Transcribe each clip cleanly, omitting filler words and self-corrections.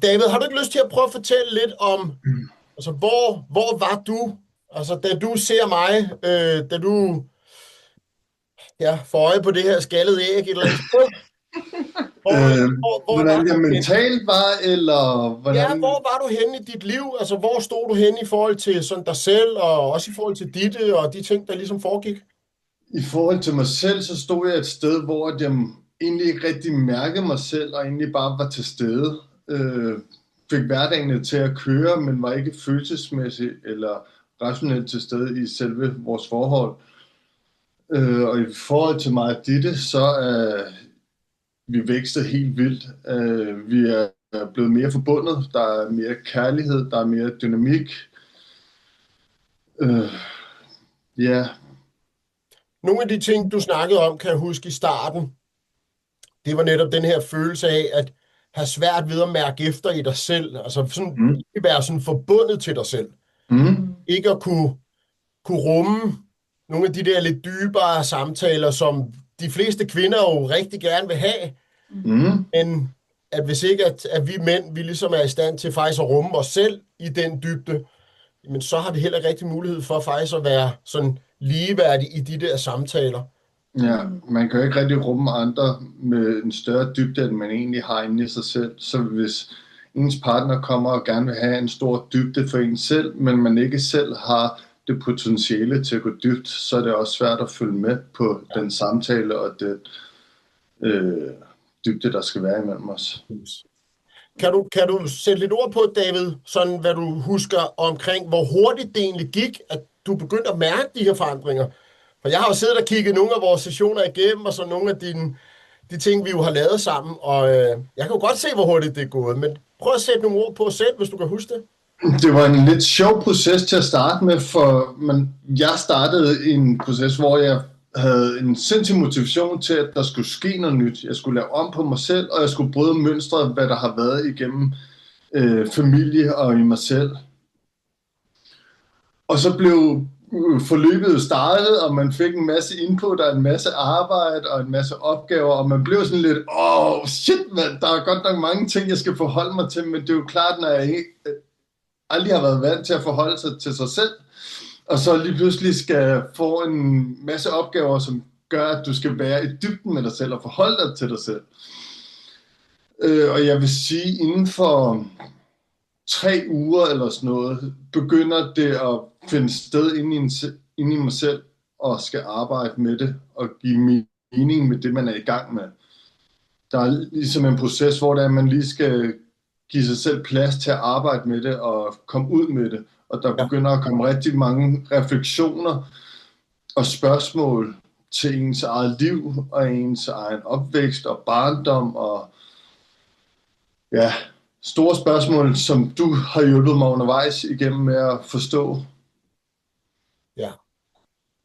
David, har du ikke lyst til at prøve at fortælle lidt om, altså hvor var du, altså da du ser mig, da du får øje på det her skaldede æg et eller andet sted? Hvor var Hvordan jeg du henne? mentalt var, eller Ja, hvordan hvor var du henne i dit liv? Altså, hvor stod du henne i forhold til sådan dig selv, og også i forhold til ditte og de ting, der ligesom foregik? i forhold til mig selv, så stod jeg et sted, hvor at jeg egentlig ikke rigtig mærkede mig selv, og egentlig bare var til stede. Fik hverdagen til at køre, men var ikke følelsesmæssigt eller rationelt til stede i selve vores forhold. Og i forhold til mig og Ditte, så er vi vækstet helt vildt. Vi er blevet mere forbundet, der er mere kærlighed, der er mere dynamik. Øh, ja, Nogle af de ting, du snakkede om, kan jeg huske i starten, det var netop den her følelse af at have svært ved at mærke efter i dig selv. Altså sådan, mm, ikke være sådan forbundet til dig selv. mm, Ikke at kunne rumme nogle af de der lidt dybere samtaler, som de fleste kvinder jo rigtig gerne vil have. mm. Men at hvis ikke at vi mænd, vi ligesom er i stand til faktisk at rumme os selv i den dybde, men så har vi heller ikke rigtig mulighed for faktisk at være sådan ligeværdige i de der samtaler. Ja, man kan jo ikke rigtig rumme andre med en større dybde, end man egentlig har inde i sig selv. Så hvis ens partner kommer og gerne vil have en stor dybde for en selv, men man ikke selv har det potentiale til at gå dybt, så er det også svært at følge med på den samtale og den øh, dybde, der skal være imellem os. Kan du sætte lidt ord på, David, sådan hvad du husker omkring, hvor hurtigt det egentlig gik, at du begyndte at mærke de her forandringer? For jeg har jo siddet og kigget nogle af vores sessioner igennem, og så nogle af de ting, vi jo har lavet sammen, og jeg kan jo godt se, hvor hurtigt det er gået, men prøv at sætte nogle ord på selv, hvis du kan huske det. Det var en lidt sjov proces til at starte med, for jeg startede en proces, hvor jeg havde en sindssyg motivation til, at der skulle ske noget nyt. Jeg skulle lave om på mig selv, og jeg skulle bryde mønstre, hvad der har været igennem familie og i mig selv. Og så blev forløbet startet, og man fik en masse input og en masse arbejde og en masse opgaver, og man blev sådan lidt, shit mand, der er godt nok mange ting, jeg skal forholde mig til, men det er jo klart, når jeg ikke aldrig har været vant til at forholde sig til sig selv, og så lige pludselig skal få en masse opgaver, som gør, at du skal være i dybden med dig selv og forholde dig til dig selv. Og jeg vil sige, inden for 3 uger eller sådan noget, begynder det at finde sted inde i mig selv, og skal arbejde med det, og give mening med det, man er i gang med. Der er ligesom en proces, hvor man lige skal give sig selv plads til at arbejde med det, og komme ud med det. Og der begynder at komme rigtig mange refleksioner og spørgsmål til ens eget liv, og ens egen opvækst og barndom, og ja, store spørgsmål, som du har hjulpet mig undervejs igennem med at forstå. Ja.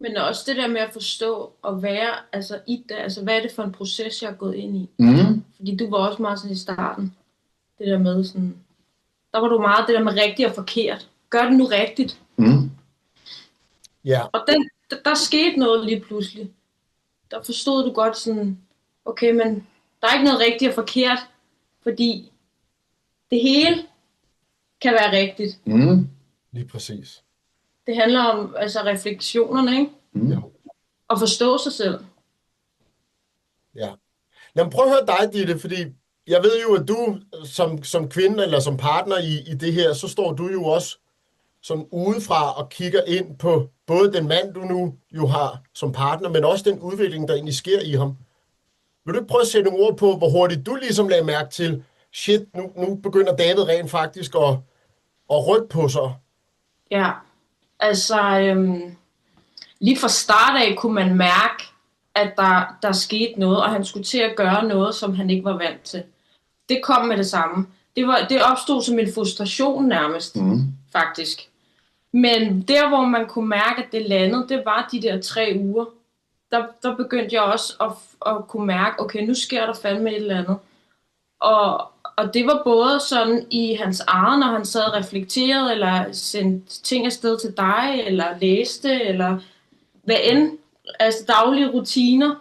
Men også det der med at forstå og være altså i det, altså hvad er det for en proces, jeg er gået ind i? Mm. Fordi du var også meget sådan i starten, det der med sådan, der var du meget det der med rigtigt og forkert. Gør det nu rigtigt. Mm. Ja. Og der skete noget lige pludselig. Der forstod du godt sådan, okay, men der er ikke noget rigtigt og forkert, fordi det hele kan være rigtigt. Mm. Lige præcis. Det handler om altså refleksionerne, ikke? Mm. Og forstå sig selv. Ja. Jamen prøv at høre dig, Ditte, fordi jeg ved jo, at du som kvinde eller som partner i det her, så står du jo også sådan udefra og kigger ind på både den mand, du nu jo har som partner, men også den udvikling, der egentlig sker i ham. Vil du ikke prøve at sætte nogle ord på, hvor hurtigt du ligesom lagde mærke til, shit, nu begynder David rent faktisk at rykke på sig? Ja, altså lige fra start af kunne man mærke, at der skete noget, og han skulle til at gøre noget, som han ikke var vant til. Det kom med det samme. Det opstod som en frustration nærmest, faktisk. Men der, hvor man kunne mærke, at det landede, det var de der 3 uger. Der begyndte jeg også at kunne mærke, okay, nu sker der fandme et eller andet. Og det var både sådan i hans eget, når han sad og reflekterede, eller sendte ting afsted til dig, eller læste, eller hvad end, altså daglige rutiner.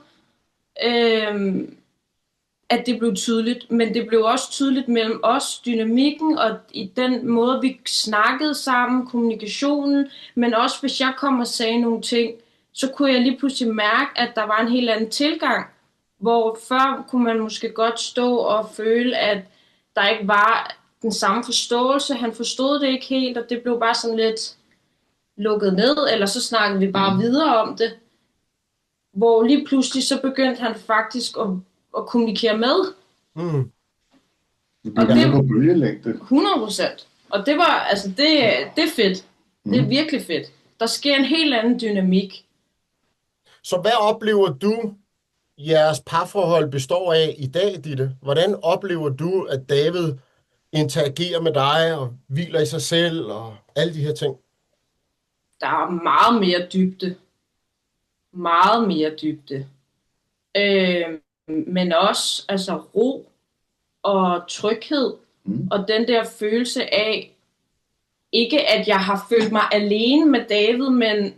at det blev tydeligt, men det blev også tydeligt mellem os, dynamikken, og i den måde, vi snakkede sammen, kommunikationen, men også hvis jeg kom og sagde nogle ting, så kunne jeg lige pludselig mærke, at der var en helt anden tilgang, hvor før kunne man måske godt stå og føle, at der ikke var den samme forståelse. Han forstod det ikke helt, og det blev bare sådan lidt lukket ned, eller så snakkede vi bare videre om det. Hvor lige pludselig så begyndte han faktisk at kommunikere med. Mm. Det bliver på bølgelængde. 100%. Og det var, altså det er fedt. Det er virkelig fedt. Der sker en helt anden dynamik. Så hvad oplever du, jeres parforhold består af i dag, Ditte? Hvordan oplever du, at David interagerer med dig og hviler i sig selv og alle de her ting? Der er meget mere dybde. Meget mere dybde. Men også altså ro og tryghed. Og den der følelse af, ikke at jeg har følt mig alene med David, men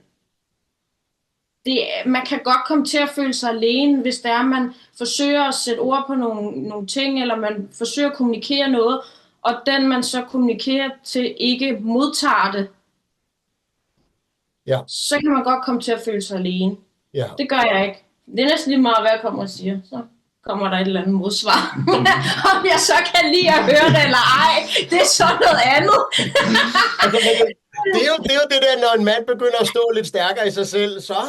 man kan godt komme til at føle sig alene, hvis det er, man forsøger at sætte ord på nogle ting, eller man forsøger at kommunikere noget, og den man så kommunikerer til ikke modtager det. Ja. Så kan man godt komme til at føle sig alene. Ja. Det gør jeg ikke. Det er næsten lige meget, hvad jeg kommer og siger. Så kommer der et eller andet modsvar. Om jeg så kan lide at høre det eller ej, det er så noget andet. Det er jo det der, når en mand begynder at stå lidt stærkere i sig selv, så er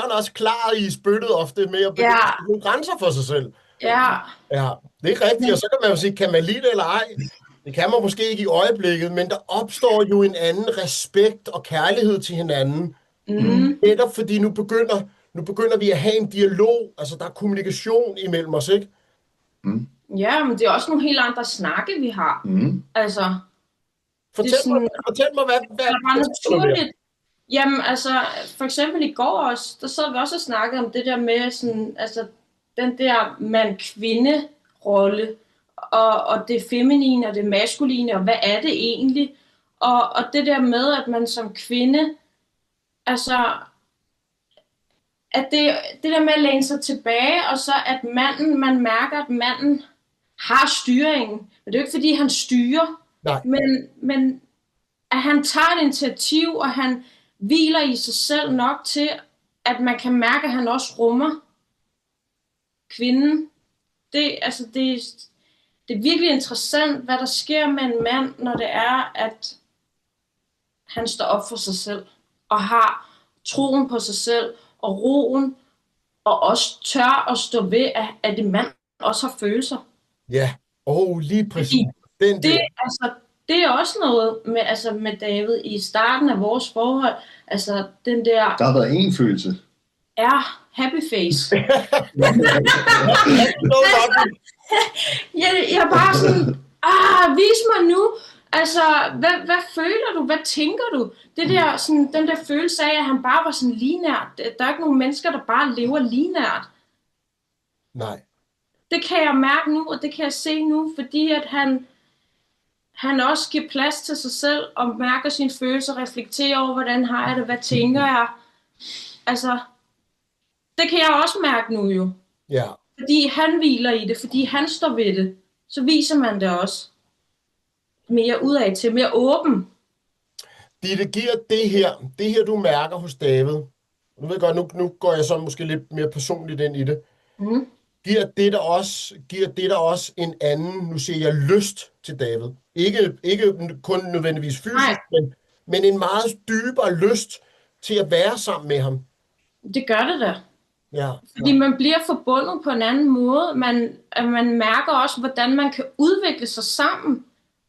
han også klar i spyttet ofte med at begynde at nogle grænser for sig selv. Ja. Ja, det er rigtigt, og så kan man jo sige, kan man lide det eller ej? Det kan man måske ikke i øjeblikket, men der opstår jo en anden respekt og kærlighed til hinanden. Netop fordi nu begynder vi at have en dialog, altså der er kommunikation imellem os, ikke? Ja, men det er også nogle helt andre snakke, vi har. Altså, Fortæl mig, hvad det er bare naturligt. Jamen, altså, for eksempel i går også, der sad vi også og snakkede om det der med sådan, altså, den der mand-kvinde-rolle, og det feminine og det maskuline, og hvad er det egentlig? Og det der med, at man som kvinde, altså, at det der med at læne sig tilbage, og så at man mærker, at manden har styringen. Men det er jo ikke, fordi han styrer, men at han tager et initiativ, og han hviler i sig selv nok til, at man kan mærke, at han også rummer kvinden. Det er virkelig interessant, hvad der sker med en mand, når det er, at han står op for sig selv, og har troen på sig selv, og roen, og også tør at stå ved, at en mand også har følelser. Ja, lige præcis. Det er også noget med David i starten af vores forhold. Altså den der... Der har været en følelse. Ja, happy face. Jeg er bare sådan, vis mig nu. Altså, hvad føler du? Hvad tænker du? Det der, sådan, den der følelse af, at han bare var sådan linært. Der er ikke nogen mennesker, der bare lever linært. Nej. Det kan jeg mærke nu, og det kan jeg se nu, fordi at han også giver plads til sig selv, og mærker sine følelser, reflekterer over, hvordan har jeg det, hvad tænker jeg. Altså, det kan jeg også mærke nu jo. Ja. Fordi han hviler i det, fordi han står ved det, så viser man det også mere udad til, mere åben. Det giver det her du mærker hos David, nu ved jeg godt, nu går jeg så måske lidt mere personligt ind i det, giver det der også en anden, nu siger jeg, lyst til David. Ikke kun nødvendigvis fysisk, men en meget dybere lyst til at være sammen med ham. Det gør det da. Ja. Fordi man bliver forbundet på en anden måde. Man mærker også, hvordan man kan udvikle sig sammen.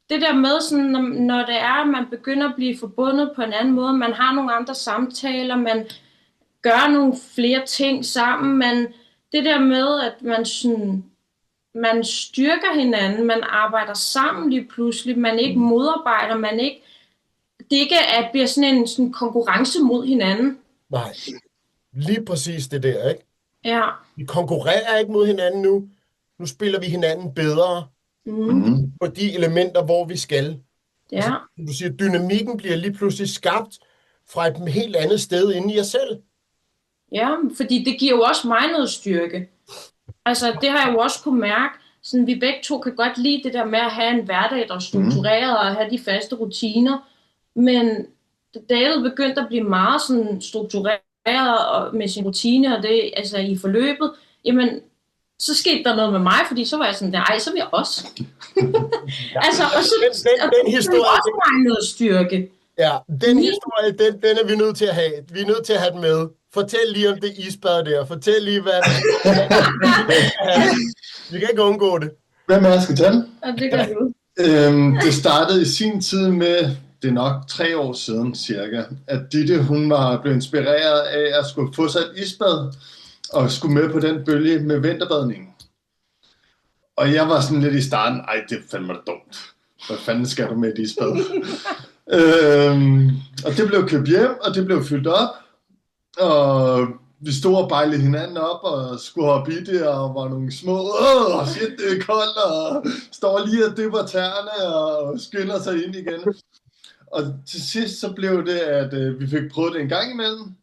Det der med, sådan, når det er, at man begynder at blive forbundet på en anden måde, man har nogle andre samtaler, man gør nogle flere ting sammen, men det der med, at man styrker hinanden, man arbejder sammen lige pludselig, man ikke modarbejder, det ikke at bliver sådan en konkurrence mod hinanden. Nej, lige præcis det der, ikke? Ja. Vi konkurrerer ikke mod hinanden nu. Nu spiller vi hinanden bedre på de elementer, hvor vi skal. Ja. Altså, du siger, dynamikken bliver lige pludselig skabt fra et helt andet sted inde i jer selv. Ja, fordi det giver jo også mig noget styrke. Altså, det har jeg jo også kunne mærke. Sådan, vi begge to kan godt lide det der med at have en hverdag, der er struktureret, og have de faste rutiner. Men da David begyndte at blive meget sådan struktureret og med sin rutine, og det altså i forløbet, jamen, så skete der noget med mig, fordi så var jeg sådan der, ej, så vil jeg også. Altså, og så Den historie, også mig noget styrke. ja, den historie, den er vi nødt til at have. Vi er nødt til at have den med. Fortæl lige om det isbad der. Fortæl lige, hvad... Vi kan ikke undgå det. Hvem af jer skal tage den? Og det gør du. Det startede i sin tid med, det er nok 3 år siden cirka, at Ditte, hun var blevet inspireret af at skulle få sig et isbad, og skulle med på den bølge med vinterbadning. Og jeg var sådan lidt i starten, ej, det er fandme dumt. Hvad fanden skal du med et isbad? Og det blev købt hjem, og det blev fyldt op, og vi stod og bejlede hinanden op, og skulle hoppe i det, og var nogle små, shit, det er koldt, og står lige og dypper tæerne, og skynder sig ind igen. Og til sidst så blev det, at vi fik prøvet det en gang imellem,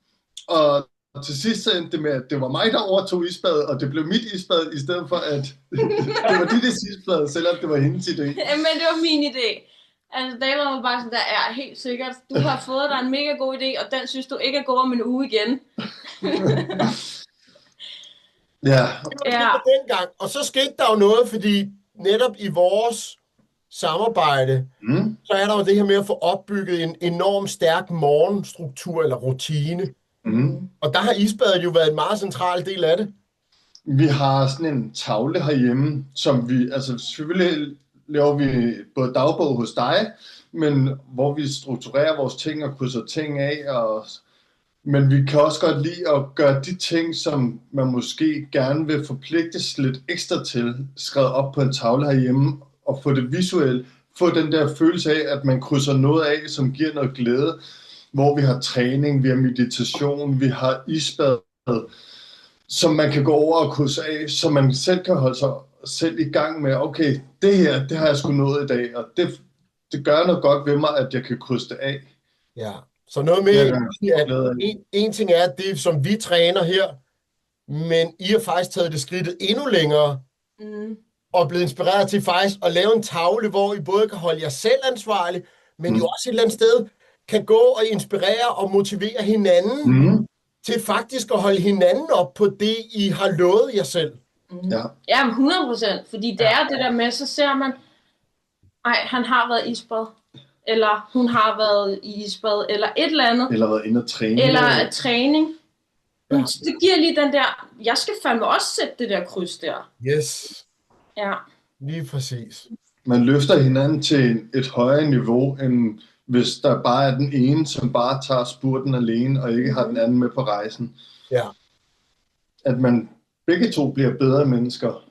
og til sidst så endte det med, at det var mig, der overtog isbadet, og det blev mit isbad, i stedet for at det var dit isbad, selvom det var hendes idé. Men det var min idé. Altså, David var bare sådan der, ja, helt sikkert, du har fået dig en mega god idé, og den synes du ikke er god om en uge igen. Ja. Det var dengang. Og så skete der jo noget, fordi netop i vores samarbejde, så er der jo det her med at få opbygget en enorm stærk morgenstruktur eller rutine. Og der har isbadet jo været en meget central del af det. Vi har sådan en tavle herhjemme, som vi, altså selvfølgelig laver vi både dagbog hos dig, men hvor vi strukturerer vores ting og krydser ting af, men vi kan også godt lide at gøre de ting, som man måske gerne vil forpligtes lidt ekstra til, skrevet op på en tavle herhjemme, og få det visuelt, få den der følelse af, at man krydser noget af, som giver noget glæde, hvor vi har træning, vi har meditation, vi har isbad, som man kan gå over og krydse af, så man selv kan holde sig selv i gang med, okay, det her, det har jeg sgu nået i dag, og det gør noget godt ved mig, at jeg kan krydse det af. Ja, så noget med, at en ting er det, som vi træner her, men I har faktisk taget det skridtet endnu længere, og blevet inspireret til faktisk at lave en tavle, hvor I både kan holde jer selv ansvarlig, men jo også et eller andet sted kan gå og inspirere og motivere hinanden til faktisk at holde hinanden op på det, I har lovet jer selv. Ja, 100%, fordi det er det der med, så ser man, ej, han har været i isbad, eller hun har været i isbad, eller et eller andet. Eller været inde og træne. Eller træning. Ja. Det giver lige den der, jeg skal fandme også sætte det der kryds der. Yes. Ja. Lige præcis. Man løfter hinanden til et højere niveau, end hvis der bare er den ene, som bare tager spurten alene, og ikke har den anden med på rejsen. Ja. At man begge to bliver bedre mennesker.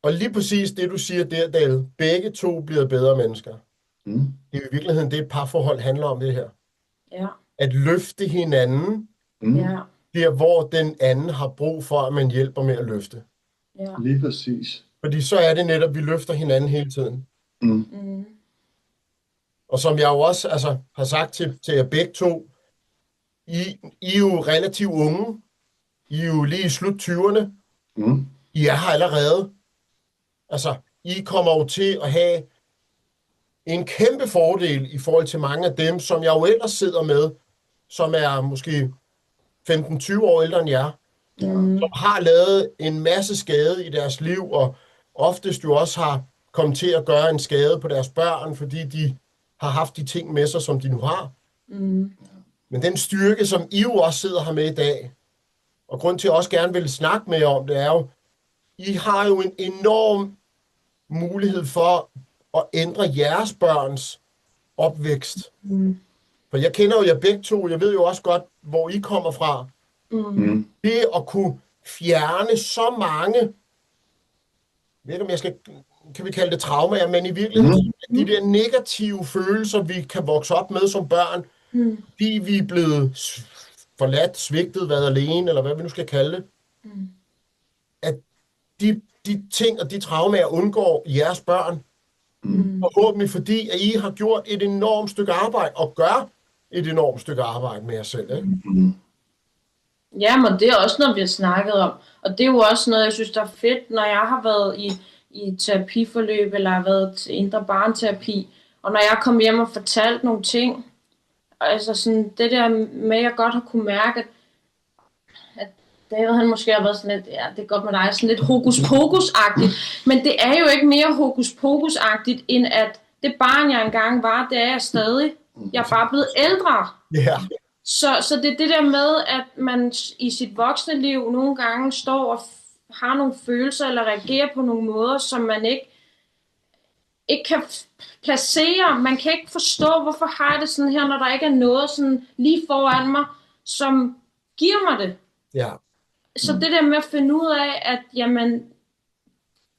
Og lige præcis det, du siger der, David. Begge to bliver bedre mennesker. Det er i virkeligheden det, et parforhold handler om det her. Ja. At løfte hinanden, der hvor den anden har brug for, at man hjælper med at løfte. Ja. Lige præcis. Fordi så er det netop, at vi løfter hinanden hele tiden. Og som jeg jo også har sagt til jer begge to, I er jo relativt unge. I er jo lige i slut 20'erne. I er her allerede. Altså, I kommer jo til at have en kæmpe fordel i forhold til mange af dem, som jeg jo ellers sidder med, som er måske 15-20 år ældre end jer, som har lavet en masse skade i deres liv, og oftest jo også har kommet til at gøre en skade på deres børn, fordi de har haft de ting med sig, som de nu har. Men den styrke, som I jo også sidder her med i dag, og grund til, at jeg også gerne vil snakke med jer om, det er jo, I har jo en enorm mulighed for at ændre jeres børns opvækst. For jeg kender jo jer begge to, jeg ved jo også godt, hvor I kommer fra. Det at kunne fjerne så mange, jeg ved ikke, om jeg skal, kan vi kalde det traumer, men i virkeligheden, de der negative følelser, vi kan vokse op med som børn, fordi vi er blevet forladt, svigtet, været alene, eller hvad vi nu skal kalde det, at de ting og de traumer undgår jeres børn, forhåbentlig fordi, at I har gjort et enormt stykke arbejde, og gør et enormt stykke arbejde med jer selv. Ikke? Ja, men det er også noget, vi har snakket om. Og det er jo også noget, jeg synes, der er fedt, når jeg har været i terapiforløb, eller har været til indre barnterapi, og når jeg kom hjem og fortalt nogle ting, altså sådan det der med, at jeg godt har kunne mærke, at David han måske har været sådan lidt, ja, det er godt med dig, sådan lidt hokus pokus-agtigt, men det er jo ikke mere hokus pokus-agtigt, end at det barn, jeg engang var, det er jeg stadig. Jeg er bare blevet ældre. Ja. Så det er det der med, at man i sit voksne liv nogle gange står og har nogle følelser, eller reagerer på nogle måder, som man ikke kan placere. Man kan ikke forstå, hvorfor har jeg det sådan her, når der ikke er noget sådan lige foran mig, som giver mig det. Ja. Så det der med at finde ud af, at jamen,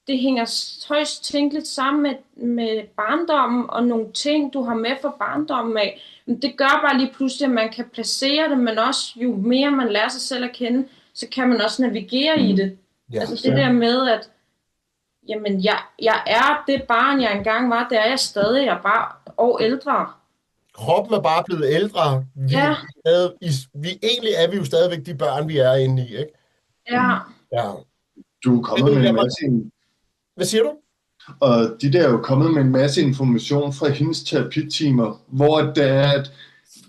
det hænger højst tænkeligt sammen med barndommen, og nogle ting, du har med fra barndommen af. Men det gør bare lige pludselig, at man kan placere det, men også jo mere man lærer sig selv at kende, så kan man også navigere i det. Ja. Altså det der med, at jamen, jeg er det barn, jeg engang var, det er jeg stadig, jeg er bare år ældre. Kroppen er bare blevet ældre. Ja. Egentlig er vi jo stadigvæk de børn, vi er inde i, ikke? Ja. Ja. Du er kommet med en masse... Hvad siger du? Og de der er jo kommet med en masse information fra hendes terapitimer, hvor det er, at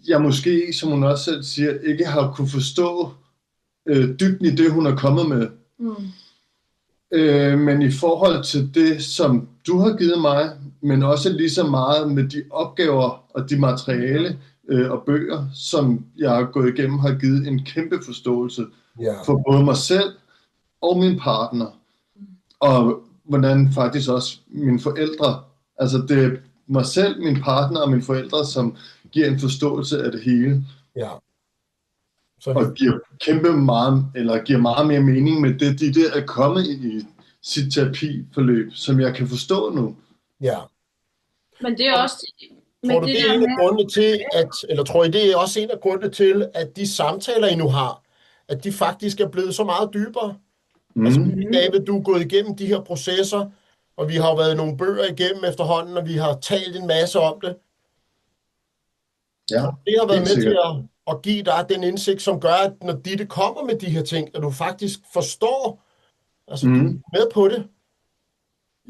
jeg måske, som hun også selv siger, ikke har kunne forstå dybden i det, hun er kommet med. Men i forhold til det, som du har givet mig, men også lige så meget med de opgaver og de materiale og bøger, som jeg har gået igennem, har givet en kæmpe forståelse for både mig selv og min partner. Og hvordan faktisk også mine forældre, altså det er mig selv, min partner og mine forældre, som giver en forståelse af det hele. Ja. Og giver meget mere mening med det, de der er kommet i sit terapiforløb, som jeg kan forstå nu. Ja. Men det er også... Tror du, det er en af grundene til, tror I, det er også en af grundene til, at de samtaler, I nu har, at de faktisk er blevet så meget dybere? Altså, David, du er gået igennem de her processer, og vi har jo været nogle bøger igennem efterhånden, og vi har talt en masse om det. Ja, det har været med til at give dig den indsigt, som gør, at når Ditte kommer med de her ting, at du faktisk forstår, altså du er med på det.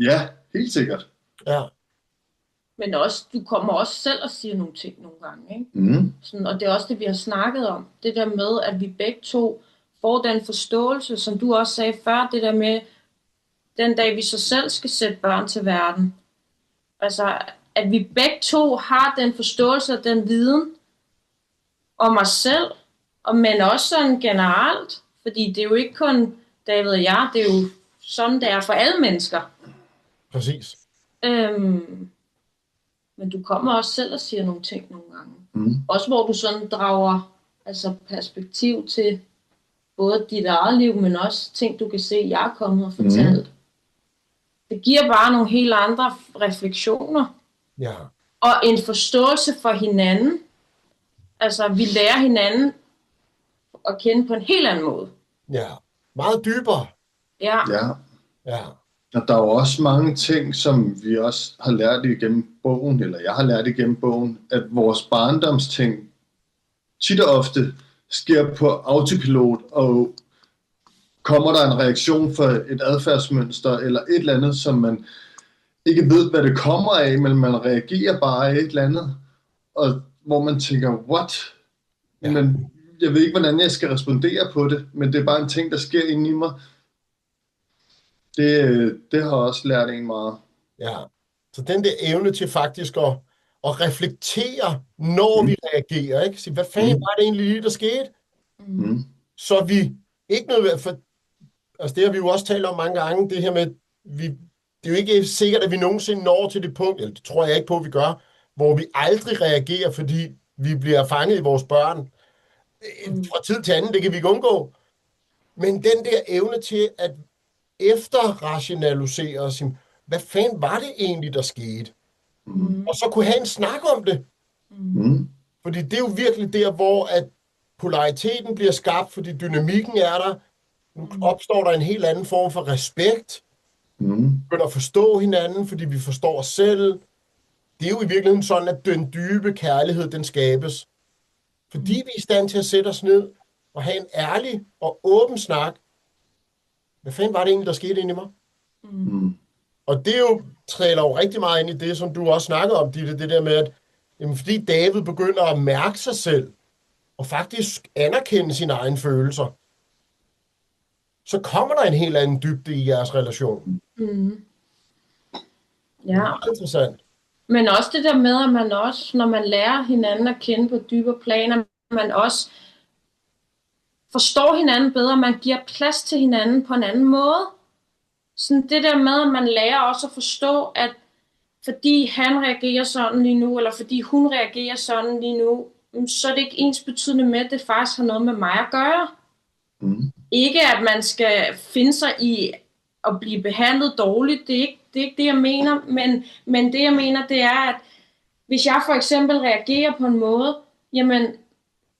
Ja, helt sikkert. Ja. Men også, du kommer også selv og siger nogle ting nogle gange, ikke? Sådan, og det er også det, vi har snakket om. Det der med, at vi begge to får den forståelse, som du også sagde før, det der med, den dag vi så selv skal sætte børn til verden. Altså, at vi begge to har den forståelse og den viden om os selv, men også sådan generelt, fordi det er jo ikke kun David og jeg, det er jo sådan, det er for alle mennesker. Præcis. Men du kommer også selv og siger nogle ting nogle gange. Også hvor du sådan drager altså perspektiv til både dit eget liv, men også ting, du kan se, jeg er kommet og fortalt. Det giver bare nogle helt andre refleksioner. Ja. Og en forståelse for hinanden. Altså, vi lærer hinanden at kende på en helt anden måde. Ja, meget dybere. Ja. Ja. Og der er jo også mange ting, som vi også har lært igennem bogen, eller jeg har lært igennem bogen, at vores barndomsting tit og ofte sker på autopilot, og kommer der en reaktion for et adfærdsmønster, eller et eller andet, som man ikke ved, hvad det kommer af, men man reagerer bare af et eller andet, og hvor man tænker, what? Ja. Men jeg ved ikke, hvordan jeg skal respondere på det, men det er bare en ting, der sker inde i mig. Det har også lært en meget. Ja, så den der evne til faktisk at reflektere, når vi reagerer, ikke? Så, hvad fanden var det egentlig lige, der skete? Så vi ikke noget, for altså det har vi jo også talt om mange gange, det her med, det er jo ikke sikkert, at vi nogensinde når til det punkt, eller det tror jeg ikke på, at vi gør, hvor vi aldrig reagerer, fordi vi bliver fanget i vores børn. Fra tid til anden, det kan vi ikke undgå. Men den der evne til at efterrationalisere os, hvad fanden var det egentlig, der skete? Og så kunne have en snak om det. Fordi det er jo virkelig der, hvor at polariteten bliver skabt, fordi dynamikken er der. Nu opstår der en helt anden form for respekt. Vi begynder at forstå hinanden, fordi vi forstår os selv. Det er jo i virkeligheden sådan, at den dybe kærlighed, den skabes. Fordi vi er i stand til at sætte os ned og have en ærlig og åben snak. Hvad fanden var det egentlig, der skete inde i mig? Og det træler jo rigtig meget ind i det, som du også snakkede om, det der med, at jamen, fordi David begynder at mærke sig selv, og faktisk anerkende sine egne følelser, så kommer der en helt anden dybde i jeres relation. Ja. Det er interessant. Men også det der med, at man også, når man lærer hinanden at kende på dybere planer, man også forstår hinanden bedre, man giver plads til hinanden på en anden måde. Sådan det der med, at man lærer også at forstå, at fordi han reagerer sådan lige nu, eller fordi hun reagerer sådan lige nu, så er det ikke ensbetydende med, at det faktisk har noget med mig at gøre. Ikke at man skal finde sig i at blive behandlet dårligt, det er ikke det, jeg mener, men det, jeg mener, det er, at hvis jeg for eksempel reagerer på en måde, jamen,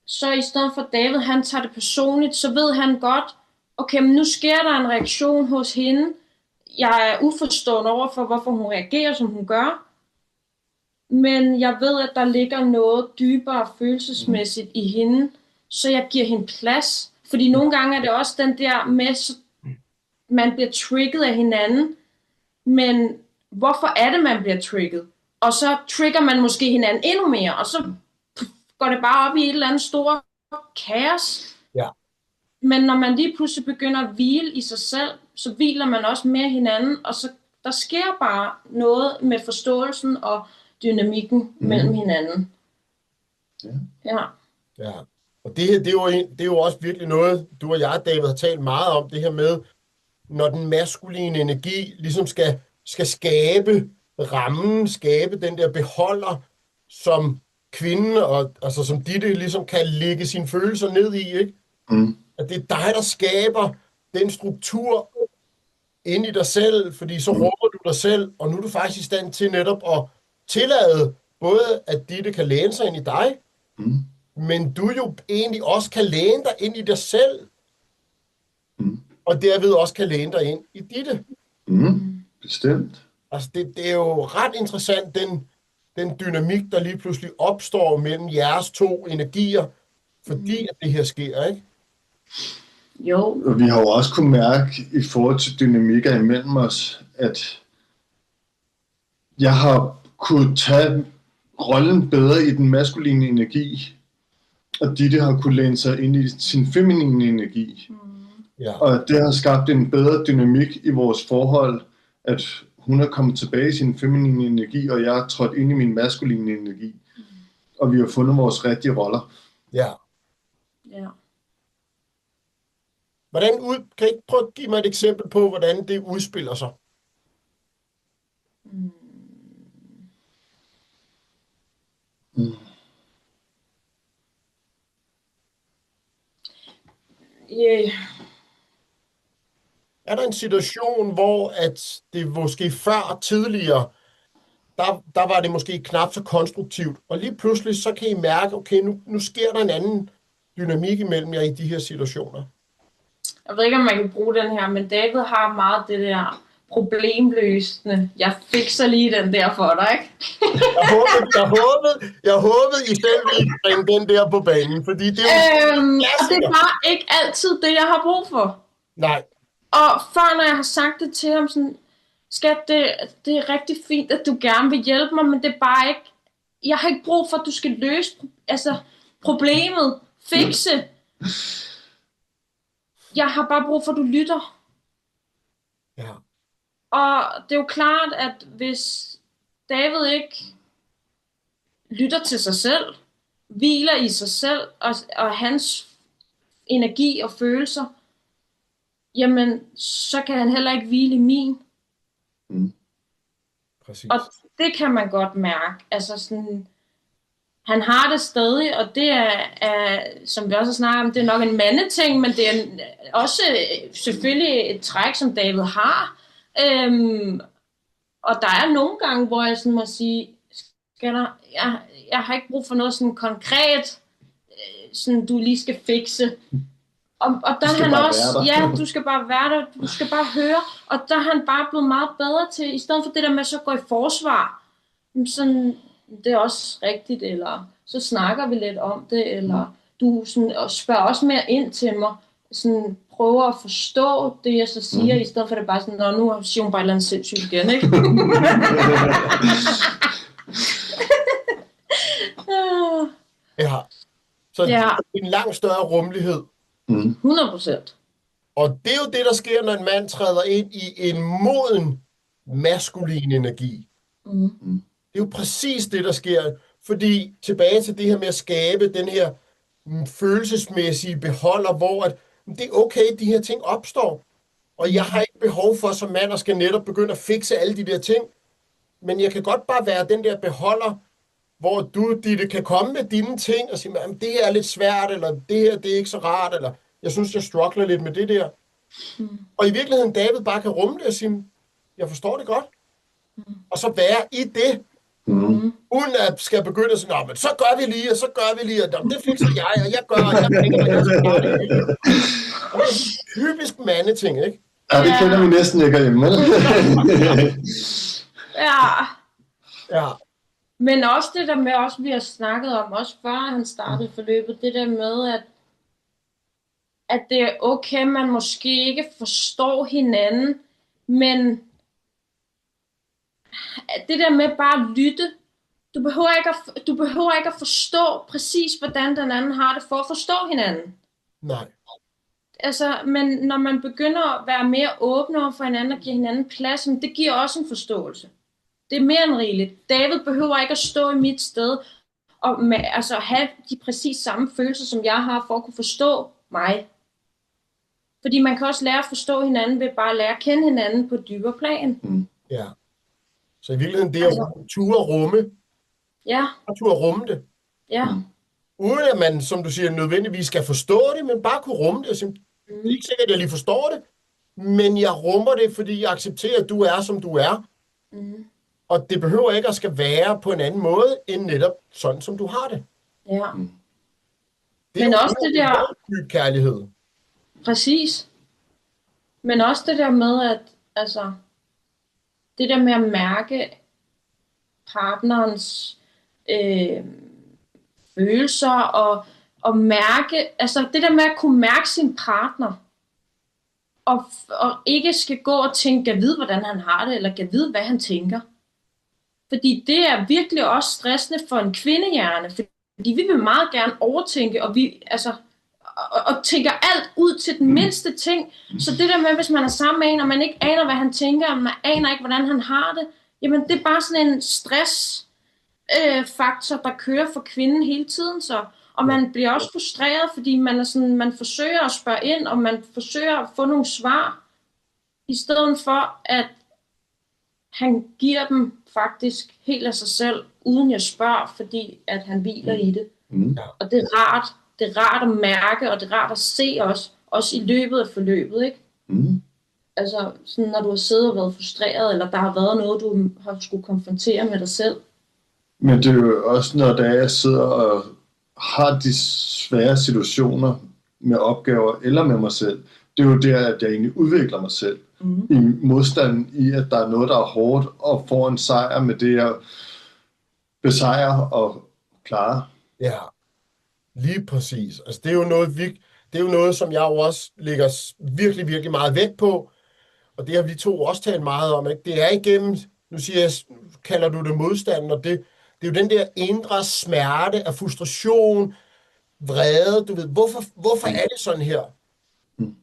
så i stedet for David, han tager det personligt, så ved han godt, okay, men nu sker der en reaktion hos hende, jeg er uforstående over for, hvorfor hun reagerer, som hun gør, men jeg ved, at der ligger noget dybere følelsesmæssigt i hende, så jeg giver hende plads, fordi nogle gange er det også den der med, så man bliver trigget af hinanden, men hvorfor er det, man bliver trigget? Og så trigger man måske hinanden endnu mere, og så går det bare op i et eller andet stort kaos. Ja. Men når man lige pludselig begynder at hvile i sig selv, så hviler man også med hinanden, og så der sker bare noget med forståelsen og dynamikken mellem hinanden. Ja. Og det her, det er jo også virkelig noget, du og jeg, David, har talt meget om, det her med, når den maskuline energi ligesom skal skabe rammen, skabe den der beholder, som kvinden, og altså som Ditte ligesom kan lægge sine følelser ned i, ikke? At det er dig, der skaber den struktur ind i dig selv, fordi så rummer du dig selv, og nu er du faktisk i stand til netop at tillade både, at Ditte kan læne sig ind i dig, men du jo egentlig også kan læne dig ind i dig selv, og derved også kan læne dig ind i Ditte. Bestemt. Altså det er jo ret interessant, den dynamik, der lige pludselig opstår mellem jeres to energier, fordi at det her sker, ikke? Jo. Og vi har jo også kunnet mærke i forhold til dynamikker imellem os, at jeg har kunnet tage rollen bedre i den maskuline energi, og Ditte har kunnet læne sig ind i sin feminine energi. Ja. Og det har skabt en bedre dynamik i vores forhold, at hun er kommet tilbage i sin feminine energi, og jeg er trådt ind i min maskuline energi. Og vi har fundet vores rigtige roller. Ja. Kan I ikke prøve at give mig et eksempel på, hvordan det udspiller sig? Er der en situation, hvor at det måske før tidligere, der var det måske knap så konstruktivt, og lige pludselig så kan I mærke, okay, nu sker der en anden dynamik imellem jer i de her situationer? Jeg ved ikke, om man kan bruge den her, men David har meget det der problemløsende. Jeg fikser lige den der for dig, ikke? Jeg håbede, I selv ville bringe den der på banen, fordi det er jo og det er bare ikke altid det, jeg har brug for. Nej. Og før, når jeg har sagt det til ham, sådan, skat, det er rigtig fint, at du gerne vil hjælpe mig, men det er bare ikke, jeg har ikke brug for, at du skal løse problemet, fikse. Jeg har bare brug for, at du lytter. Ja. Og det er jo klart, at hvis David ikke lytter til sig selv, hviler i sig selv og hans energi og følelser, jamen, så kan han heller ikke hvile i min. Præcis. Og det kan man godt mærke. Altså sådan, han har det stadig, og det er som vi også har snakket om, det er nok en mandeting, men det er også selvfølgelig et træk, som David har. Og der er nogle gange, hvor jeg sådan må sige, jeg har ikke brug for noget sådan konkret, sådan du lige skal fikse. Og der er han også, du skal bare være der, du skal bare høre, og der er han bare blevet meget bedre til, i stedet for det der med så gå i forsvar, sådan, det er også rigtigt, eller så snakker vi lidt om det, eller du sådan, og spørger også mere ind til mig, sådan prøver at forstå det, jeg så siger, i stedet for at det bare sådan, nu siger hun bare et eller andet sindssygt igen, ikke? Ja. Så Ja. det er en langt større rummelighed. 100%. Og det er jo det, der sker, når en mand træder ind i en moden maskulin energi. Det er jo præcis det, der sker. Fordi tilbage til det her med at skabe den her følelsesmæssige beholder, hvor at, det er okay, de her ting opstår. Og jeg har ikke behov for som mand at skal netop begynde at fikse alle de der ting. Men jeg kan godt bare være den der beholder, hvor du, Ditte, kan komme med dine ting og sige, det her er lidt svært, eller det her, det er ikke så rart, eller jeg synes, jeg struggler lidt med det der. Og i virkeligheden, David bare kan rumme det og sige, jeg forstår det godt. Og så være i det, uden at skal begynde at sige, men så gør vi lige, og så gør vi lige, og det fikser jeg, og jeg gør, og jeg tænker, og jeg skal gøre det hele. Og det er typisk mandeting, ikke? Ja, det kender vi næsten ikke hjemme, eller? Ja. Men også det der med, også vi har snakket om, også før han startede forløbet, det der med, at det er okay, man måske ikke forstår hinanden, men det der med bare at lytte, du behøver ikke at forstå præcis, hvordan den anden har det for at forstå hinanden. Nej. Altså, men når man begynder at være mere åbne over for hinanden og give hinanden plads, det giver også en forståelse. Det er mere end rigeligt. David behøver ikke at stå i mit sted og have de præcis samme følelser, som jeg har, for at kunne forstå mig. Fordi man kan også lære at forstå hinanden ved bare at lære at kende hinanden på et dybere plan. Ja. Så i virkeligheden det at ture rumme. Ja. Og ture rumme det. Ja. Uden at man, som du siger, nødvendigvis skal forstå det, men bare kunne rumme det. Det er ikke sikkert, at jeg lige forstår det, men jeg rummer det, fordi jeg accepterer, at du er, som du er. Og det behøver ikke at skal være på en anden måde, end netop sådan, som du har det. Ja. Det er men jo også det der... dyb kærlighed. Præcis. Men også det der med, at det der med at mærke partnerens følelser og mærke, det der med at kunne mærke sin partner og ikke skal gå og tænke, kan vide, hvordan han har det, eller kan vide, hvad han tænker. Fordi det er virkelig også stressende for en kvindehjerne, fordi vi vil meget gerne overtænke, og vi og tænker alt ud til den mindste ting. Så det der med, hvis man er sammen med en, og man ikke aner, hvad han tænker, og man aner ikke, hvordan han har det, jamen det er bare sådan en stressfaktor, der kører for kvinden hele tiden. Så. Og man bliver også frustreret, fordi man forsøger at spørge ind, og man forsøger at få nogle svar, i stedet for, at han giver dem faktisk helt af sig selv, uden jeg spørger, fordi at han hviler i det. Og det er rart. Det er rart at mærke, og det er rart at se også i løbet af forløbet, ikke? Sådan, når du har siddet og været frustreret, eller der har været noget, du har skulle konfrontere med dig selv. Men det er jo også, når jeg sidder og har de svære situationer med opgaver eller med mig selv, det er jo der, at jeg egentlig udvikler mig selv. I modstanden i, at der er noget, der er hårdt, og får en sejr med det, jeg besejrer og klarer. Ja, lige præcis. Det er jo noget, som jeg jo også lægger virkelig, virkelig meget vægt på, og det har vi to også talt meget om, ikke? Det er igennem, nu siger jeg, kalder du det modstand, og det er jo den der indre smerte af frustration, vrede, du ved, hvorfor er det sådan her?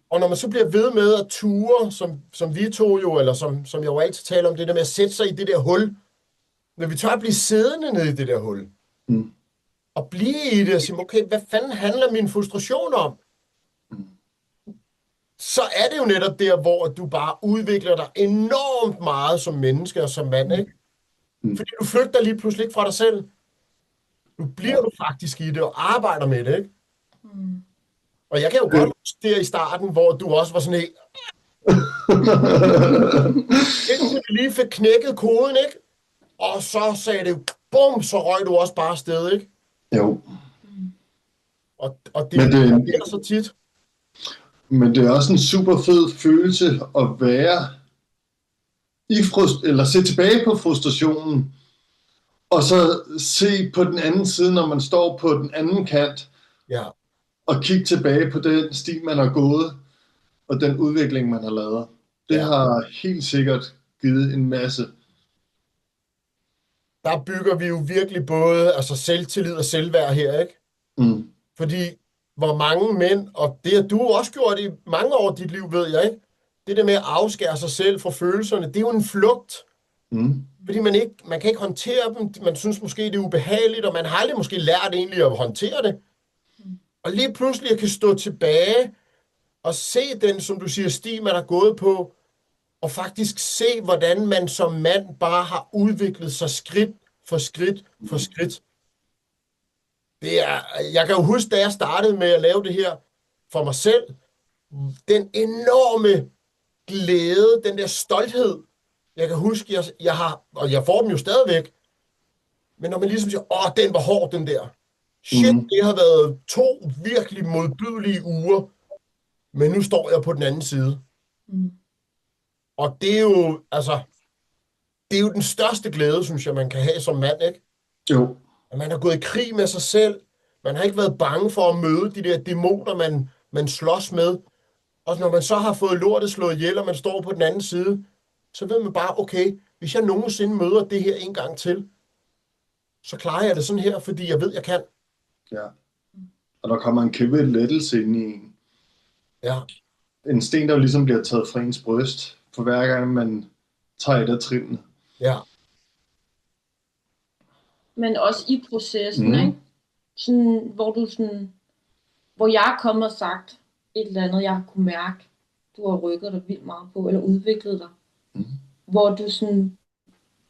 Og når man så bliver ved med at ture, som vi to jo, eller som jeg jo altid taler om, det der med at sætte sig i det der hul, når vi tør at blive siddende nede i det der hul, og blive i det og sige, okay, hvad fanden handler min frustration om? Så er det jo netop der, hvor du bare udvikler dig enormt meget som menneske og som mand, ikke? Fordi du flygter lige pludselig ikke fra dig selv. Nu bliver du faktisk i det og arbejder med det, ikke? Og jeg kan jo godt huske der i starten, hvor du også var sådan helt... Indtil du lige fik knækket koden, ikke? Og så sagde det, bum, så røg du også bare afsted, ikke? Jo. Og det er så tit. Men det er også en super fed følelse at være eller se tilbage på frustrationen, og så se på den anden side, når man står på den anden kant, at kigge tilbage på den sti, man har gået, og den udvikling, man har lavet. Det har helt sikkert givet en masse. Der bygger vi jo virkelig både altså selvtillid og selvværd her, ikke? Mm. Fordi hvor mange mænd, og det har du også gjort i mange år af dit liv, ved jeg, ikke? Det der med at afskære sig selv fra følelserne, det er jo en flugt. Mm. Fordi man kan ikke håndtere dem. Man synes måske, det er ubehageligt, og man har aldrig måske lært egentlig at håndtere det. Og lige pludselig at kan stå tilbage og se den, som du siger, sti, man har gået på, og faktisk se, hvordan man som mand bare har udviklet sig skridt for skridt for skridt. Jeg kan jo huske, da jeg startede med at lave det her for mig selv, den enorme glæde, den der stolthed. Jeg kan huske, jeg har, og jeg får dem jo stadigvæk, men når man ligesom siger, den var hård, den der. Shit, det har været 2 virkelig modbydelige uger, men nu står jeg på den anden side. Og det er jo, altså, det er jo den største glæde, synes jeg, man kan have som mand, ikke? Jo. At man har gået i krig med sig selv. Man har ikke været bange for at møde de der dæmoner, man slås med. Og når man så har fået lortet slået ihjel, og man står på den anden side, så ved man bare, okay, hvis jeg nogensinde møder det her en gang til, så klarer jeg det sådan her, fordi jeg ved, jeg kan. Ja. Og der kommer en kæmpe lettelse ind i en. Ja. En sten, der jo ligesom bliver taget fra ens bryst, for hver gang man tager et af trinene. Ja. Men også i processen, ikke? Sådan, hvor jeg er kommet og sagt et eller andet, jeg har kunne mærke, du har rykket dig vildt meget på, eller udviklet dig. Hvor du sådan,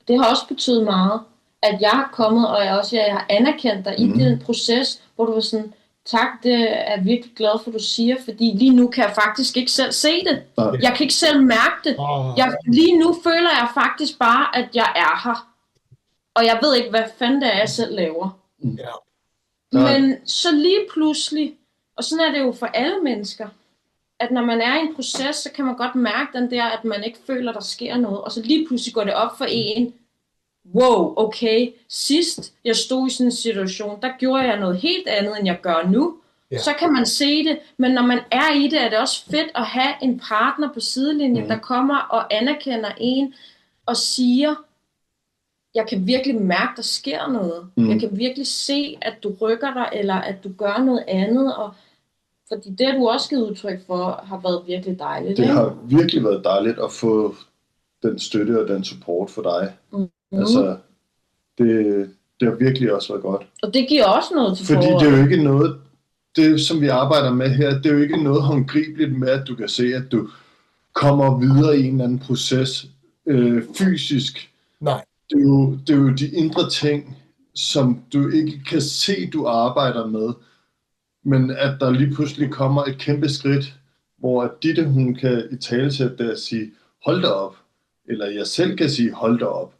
det har også betydet meget, at jeg har kommet, og jeg har anerkendt dig i den proces, hvor du var sådan, tak, det er jeg virkelig glad for, du siger, fordi lige nu kan jeg faktisk ikke selv se det. Jeg kan ikke selv mærke det. Lige nu føler jeg faktisk bare, at jeg er her. Og jeg ved ikke, hvad fanden det er, jeg selv laver. Ja. Men så lige pludselig, og sådan er det jo for alle mennesker, at når man er i en proces, så kan man godt mærke den der, at man ikke føler, der sker noget. Og så lige pludselig går det op for en, wow, okay, sidst jeg stod i sådan en situation, der gjorde jeg noget helt andet, end jeg gør nu. Ja. Så kan man se det, men når man er i det, er det også fedt at have en partner på sidelinjen, der kommer og anerkender en og siger, jeg kan virkelig mærke, der sker noget. Jeg kan virkelig se, at du rykker dig, eller at du gør noget andet, og fordi det, du også givet udtryk for, har været virkelig dejligt. Det har virkelig været dejligt at få den støtte og den support for dig. Altså, det har virkelig også været godt. Og det giver også noget til fordi det er jo ikke noget, det som vi arbejder med her, det er jo ikke noget håndgribeligt med, at du kan se, at du kommer videre i en eller anden proces fysisk. Nej. Det er jo de indre ting, som du ikke kan se, du arbejder med. Men at der lige pludselig kommer et kæmpe skridt, hvor Ditte, hun kan i talesætte det og sige, hold da op. Eller jeg selv kan sige, hold da op.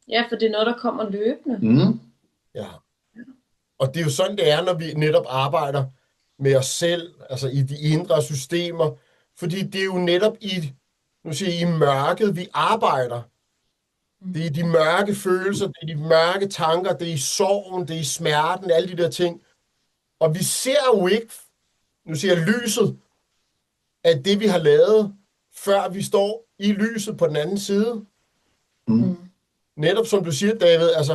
Ja, for det er noget, der kommer løbende. Ja. Og det er jo sådan, det er, når vi netop arbejder med os selv, altså i de indre systemer. Fordi det er jo netop i mørket, vi arbejder. Det er de mørke følelser, det er de mørke tanker, det er i sorgen, det er i smerten, alle de der ting. Og vi ser jo ikke, nu siger jeg lyset, af det vi har lavet, før vi står i lyset på den anden side. Netop som du siger, David, altså,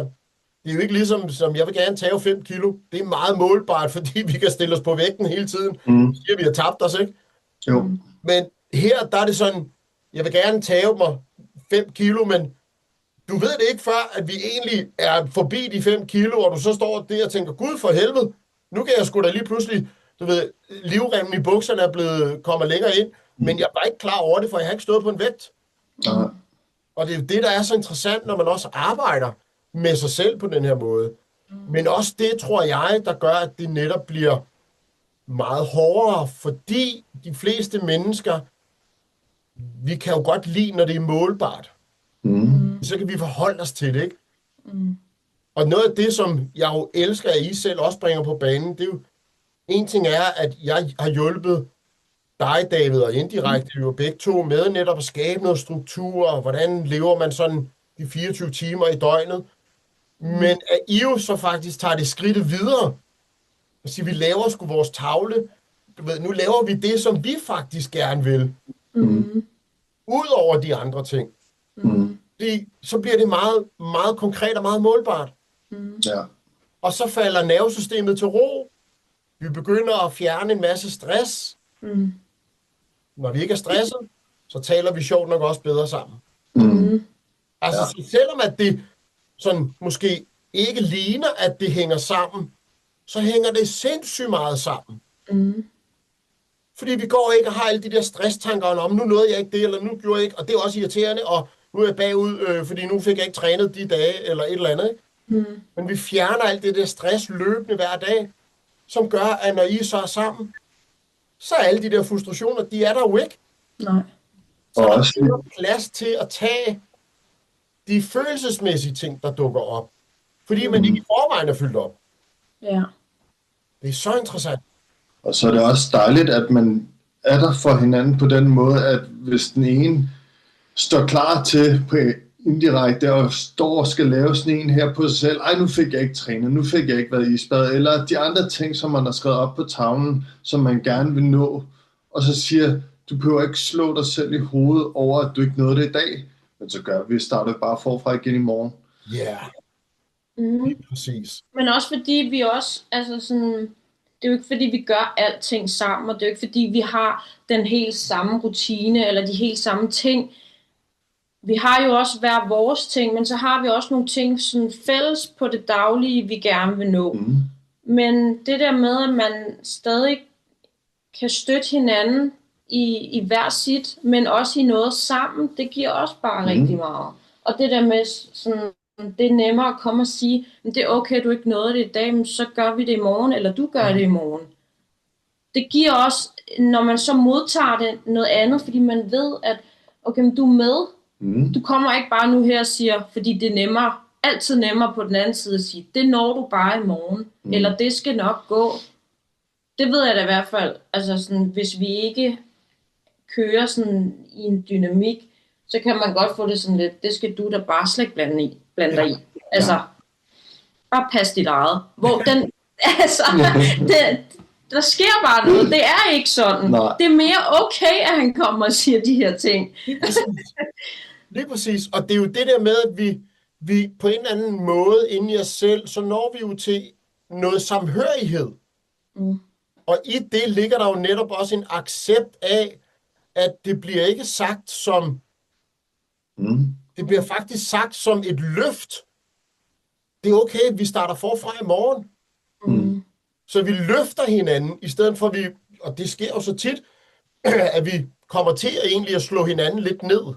det er jo ikke ligesom, som jeg vil gerne tage 5 kilo. Det er meget målbart, fordi vi kan stille os på vægten hele tiden. Siger vi har tabt os, ikke? Jo. Men her, der er det sådan, jeg vil gerne tage mig 5 kilo, men du ved det ikke før, at vi egentlig er forbi de 5 kilo, og du så står der og tænker, Gud for helvede, nu kan jeg sgu da lige pludselig, du ved, livremmen i bukserne kommer længere ind, men jeg var ikke klar over det, for jeg har ikke stået på en vægt. Og det er jo det, der er så interessant, når man også arbejder med sig selv på den her måde. Men også det, tror jeg, der gør, at det netop bliver meget hårdere, fordi de fleste mennesker, vi kan jo godt lide, når det er målbart. Så kan vi forholde os til det, ikke? Og noget af det, som jeg jo elsker, at I selv også bringer på banen, det er jo, en ting er, at jeg har hjulpet dig, David, og indirekte jo begge to med netop at skabe noget struktur, og hvordan lever man sådan de 24 timer i døgnet. Men at I jo så faktisk tager det skridtet videre. Og siger, vi laver sgu vores tavle. Du ved, nu laver vi det, som vi faktisk gerne vil. Ud over de andre ting. Fordi så bliver det meget, meget konkret og meget målbart. Ja. Og så falder nervesystemet til ro. Vi begynder at fjerne en masse stress. Når vi ikke er stresset, så taler vi sjovt nok også bedre sammen. Altså, så selvom at det sådan måske ikke ligner, at det hænger sammen, så hænger det sindssygt meget sammen. Fordi vi går ikke og har alle de der stresstanker om, nu nåede jeg ikke det, eller nu gjorde jeg ikke, og det er også irriterende, og nu er jeg bagud, fordi nu fik jeg ikke trænet de dage, eller et eller andet. Ikke? Men vi fjerner alt det der stress løbende hver dag, som gør, at når I så er sammen, så er alle de der frustrationer, de er der jo ikke. Nej. Så der er plads til at tage de følelsesmæssige ting, der dukker op. Fordi man ikke i forvejen er fyldt op. Ja. Det er så interessant. Og så er det også dejligt, at man er der for hinanden på den måde, at hvis den ene står klar til på indirekte og står og skal lave sådan en her på sig selv, nu fik jeg ikke trænet, nu fik jeg ikke været isbad, eller de andre ting, som man har skrevet op på tavlen, som man gerne vil nå, og så siger, du behøver ikke slå dig selv i hovedet over, at du ikke nåede det i dag, men så gør vi, starter bare forfra igen i morgen. Ja, præcis. Men også fordi vi også, altså sådan, det er jo ikke fordi vi gør alting sammen, og det er jo ikke fordi vi har den helt samme rutine, eller de helt samme ting. Vi har jo også hver vores ting, men så har vi også nogle ting sådan fælles på det daglige, vi gerne vil nå. Men det der med, at man stadig kan støtte hinanden i hver sit, men også i noget sammen, det giver også bare rigtig meget. Og det der med sådan, det er nemmere at komme og sige, det er okay, du ikke nåede det i dag, men så gør vi det i morgen, eller du gør det i morgen. Det giver også, når man så modtager det, noget andet, fordi man ved, at okay, men du er med. Du kommer ikke bare nu her og siger, fordi det er nemmere, altid nemmere på den anden side at sige, det når du bare i morgen, eller det skal nok gå. Det ved jeg da i hvert fald, altså sådan, hvis vi ikke kører sådan i en dynamik, så kan man godt få det sådan lidt, det skal du da bare slet ikke blande dig i. Altså, bare pas dit eget. Hvor den, altså, der sker bare noget. Det er ikke sådan. Nej. Det er mere okay, at han kommer og siger de her ting. Lige præcis. Og det er jo det der med, at vi på en eller anden måde inde i os selv, så når vi jo til noget samhørighed. Og i det ligger der jo netop også en accept af, at det bliver ikke sagt som, det bliver faktisk sagt som et løft. Det er okay, vi starter forfra i morgen. Så vi løfter hinanden, i stedet for vi, og det sker jo så tit, at vi kommer til egentlig at slå hinanden lidt ned.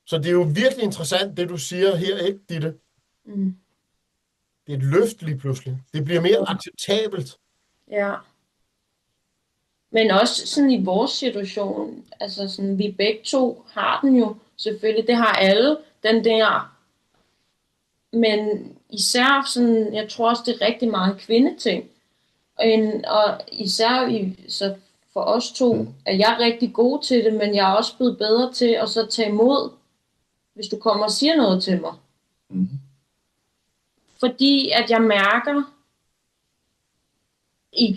Så det er jo virkelig interessant, det du siger her, ikke, Ditte? Det er et løft lige pludselig. Det bliver mere acceptabelt. Ja. Men også sådan i vores situation, altså sådan, vi begge to har den jo, selvfølgelig, det har alle, den der. Men især sådan, jeg tror også, det er rigtig meget kvindeting. Og især så for os to, er jeg rigtig god til det, men jeg er også blevet bedre til at så tage imod, hvis du kommer og siger noget til mig. Fordi at jeg mærker,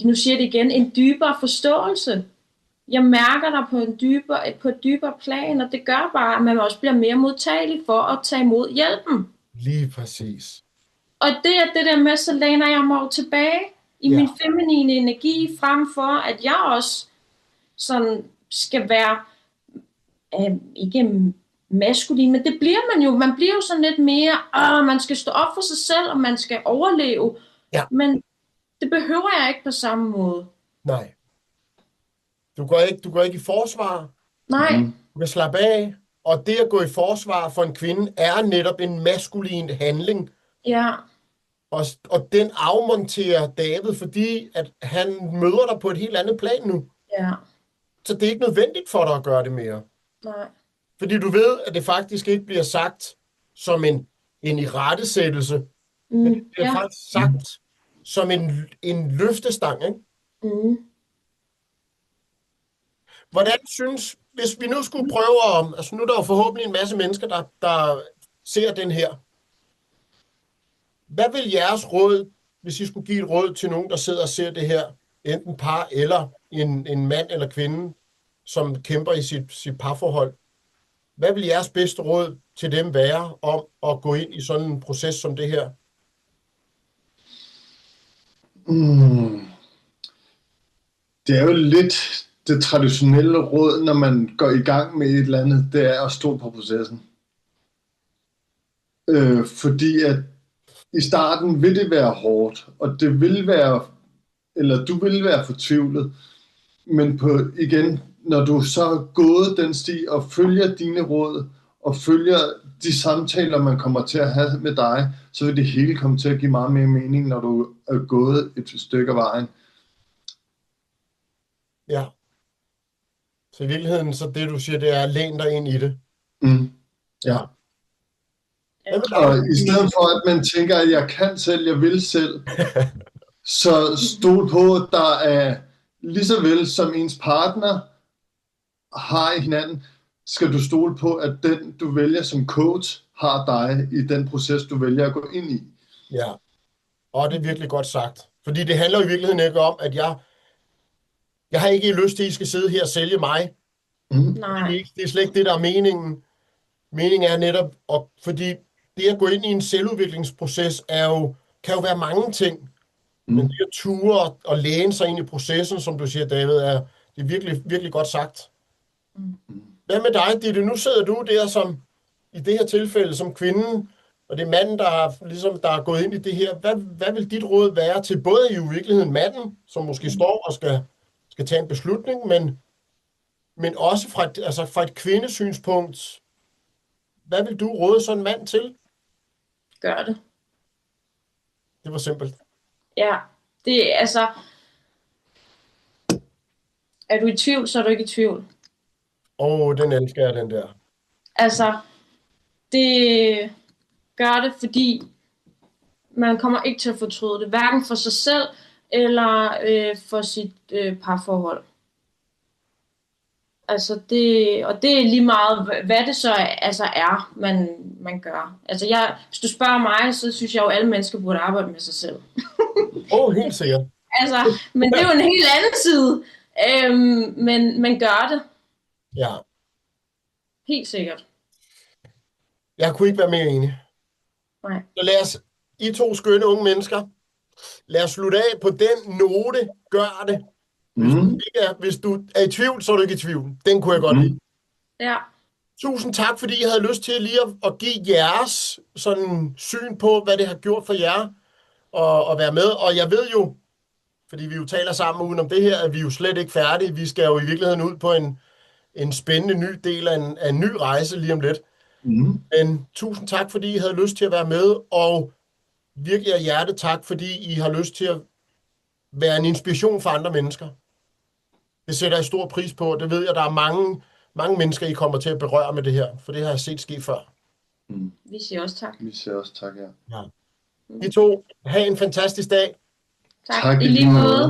nu siger jeg det igen, en dybere forståelse. Jeg mærker dig på et dybere plan, og det gør bare, at man også bliver mere modtagelig for at tage imod hjælpen. Lige præcis. Og det er det der med, så læner jeg mig tilbage i min feminine energi, frem for at jeg også sådan skal være, ikke maskulin, men det bliver man jo. Man bliver jo sådan lidt mere, man skal stå op for sig selv, og man skal overleve. Ja. Men det behøver jeg ikke på samme måde. Nej. Du går ikke i forsvar. Nej. Du kan slappe af. Og det at gå i forsvar for en kvinde er netop en maskulin handling. Ja. Og den afmonterer David, fordi at han møder dig på et helt andet plan nu. Ja. Så det er ikke nødvendigt for dig at gøre det mere. Nej. Fordi du ved, at det faktisk ikke bliver sagt som en irettesættelse. Men det bliver faktisk sagt som en løftestang, ikke? Hvordan synes, hvis vi nu skulle prøve om, altså nu er der jo forhåbentlig en masse mennesker, der ser den her. Hvad vil jeres råd, hvis I skulle give et råd til nogen, der sidder og ser det her, enten par eller en mand eller kvinde, som kæmper i sit parforhold? Hvad vil jeres bedste råd til dem være om at gå ind i sådan en proces som det her? Det er jo lidt det traditionelle råd, når man går i gang med et eller andet, det er at stå på processen. Fordi at i starten vil det være hårdt, og det vil være, eller du vil være fortvivlet, men igen, når du så har gået den sti og følger dine råd, og følger de samtaler, man kommer til at have med dig, så vil det hele komme til at give meget mere mening, når du er gået et stykke af vejen. Ja. Så i virkeligheden, så det du siger, det er, læn dig ind i det. Ja. Hvad med Og dig? i stedet for, at man tænker, at jeg kan selv, jeg vil selv, så stol på, at der er lige så vel som ens partner har i hinanden, skal du stole på, at den, du vælger som coach, har dig i den proces, du vælger at gå ind i. Ja, og det er virkelig godt sagt. Fordi det handler i virkeligheden ikke om, at jeg har ikke lyst til, at I skal sidde her og sælge mig. Nej. Det er slet ikke det, der er meningen. Meningen er netop, fordi det at gå ind i en selvudviklingsproces kan jo være mange ting. Men det at ture og læne sig ind i processen, som du siger, David, det er virkelig, virkelig godt sagt. Hvad med dig, Ditte? Nu sidder du der som, i det her tilfælde, som kvinden, og det er manden, der er gået ind i det her. Hvad vil dit råd være til både i virkeligheden manden, som måske står og skal tage en beslutning, men også fra et kvindesynspunkt? Hvad vil du råde sådan en mand til? Gør det. Det var simpelt. Ja, det er altså... Er du i tvivl, så er du ikke i tvivl. Den elsker jeg, den der. Altså, det gør det, fordi man kommer ikke til at fortryde det, hverken for sig selv eller for sit parforhold. Altså det er lige meget, hvad det så er, man gør. Altså hvis du spørger mig, så synes jeg jo, at alle mennesker burde arbejde med sig selv. Helt sikkert. Altså, men det er jo en helt anden side. Men gør det. Ja. Helt sikkert. Jeg kunne ikke være mere enig. Nej. Så lad os, I to skønne unge mennesker, lad os slutte af på den note. Gør det. Hvis du er i tvivl, så er du ikke i tvivl. Den kunne jeg godt lide. Ja. Tusind tak, fordi I havde lyst til lige at give jeres sådan syn på, hvad det har gjort for jer at være med. Og jeg ved jo, fordi vi jo taler sammen uden om det her, at vi er jo slet ikke færdige. Vi skal jo i virkeligheden ud på en spændende ny del af en ny rejse lige om lidt. Men tusind tak, fordi I havde lyst til at være med, og virkelig af hjerte tak, fordi I har lyst til at være en inspiration for andre mennesker. Det sætter jeg stor pris på. Det ved jeg, der er mange mennesker, I kommer til at berøre med det her, for det har jeg set ske før. Vi siger også tak. Vi siger også tak, ja. I to, have en fantastisk dag. Tak i lige måde.